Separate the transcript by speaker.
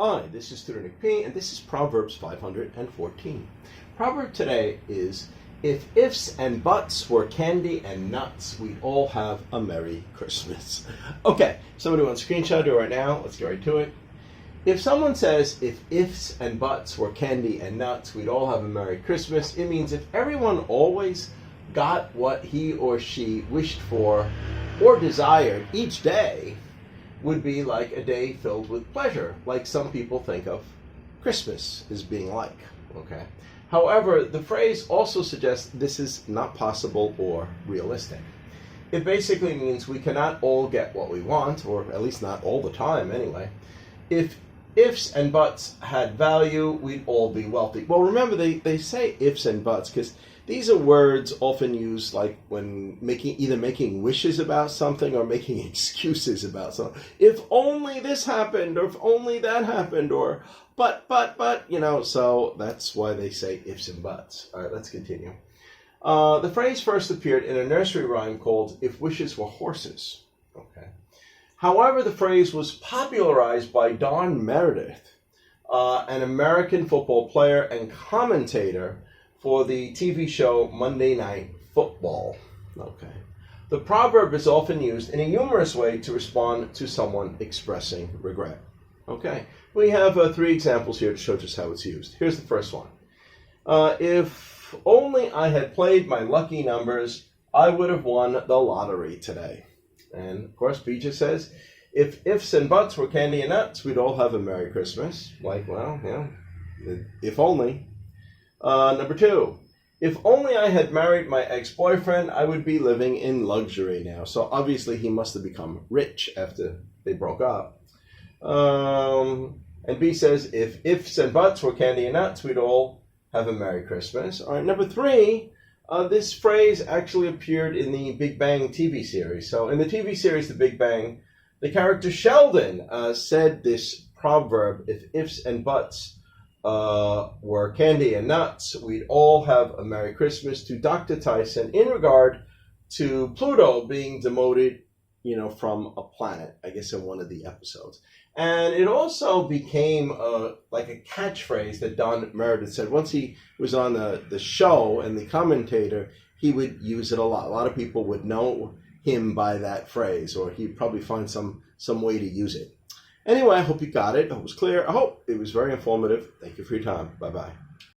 Speaker 1: Hi, this is Tutor P, and this is Proverbs 514. Proverb today is, if ifs and buts were candy and nuts, we'd all have a Merry Christmas. Okay, somebody wants to screenshot it right now. Let's get right to it. If someone says, if ifs and buts were candy and nuts, we'd all have a Merry Christmas, it means if everyone always got what he or she wished for or desired each day, would be like a day filled with pleasure, like some people think of Christmas as being like, okay? However, the phrase also suggests this is not possible or realistic. It basically means we cannot all get what we want, or at least not all the time anyway. If ifs and buts had value, we'd all be wealthy. Well, remember, they say ifs and buts because these are words often used like when either making wishes about something or making excuses about something. If only this happened, or if only that happened, or but, so that's why they say ifs and buts. All right, let's continue. The phrase first appeared in a nursery rhyme called If Wishes Were Horses. Okay. However, the phrase was popularized by Don Meredith, an American football player and commentator for the TV show Monday Night Football. Okay. The proverb is often used in a humorous way to respond to someone expressing regret. Okay. We have 3 examples here to show just how it's used. Here's the first one. If only I had played my lucky numbers, I would have won the lottery today. And of course, Peaches says, if ifs and buts were candy and nuts, we'd all have a Merry Christmas. Like, well, yeah, if only. Number 2, if only I had married my ex-boyfriend, I would be living in luxury now. So obviously he must have become rich after they broke up. And B says, if ifs and buts were candy and nuts, we'd all have a Merry Christmas. All right, number 3, this phrase actually appeared in the Big Bang TV series. So in the TV series The Big Bang, the character Sheldon said this proverb, if ifs and buts were candy and nuts, we'd all have a Merry Christmas, to Dr. Tyson in regard to Pluto being demoted, from a planet, I guess in one of the episodes. And it also became like a catchphrase that Don Meredith said. Once he was on the show and the commentator, he would use it a lot. A lot of people would know him by that phrase, or he'd probably find some way to use it. Anyway, I hope you got it. I hope it was clear. I hope it was very informative. Thank you for your time. Bye-bye.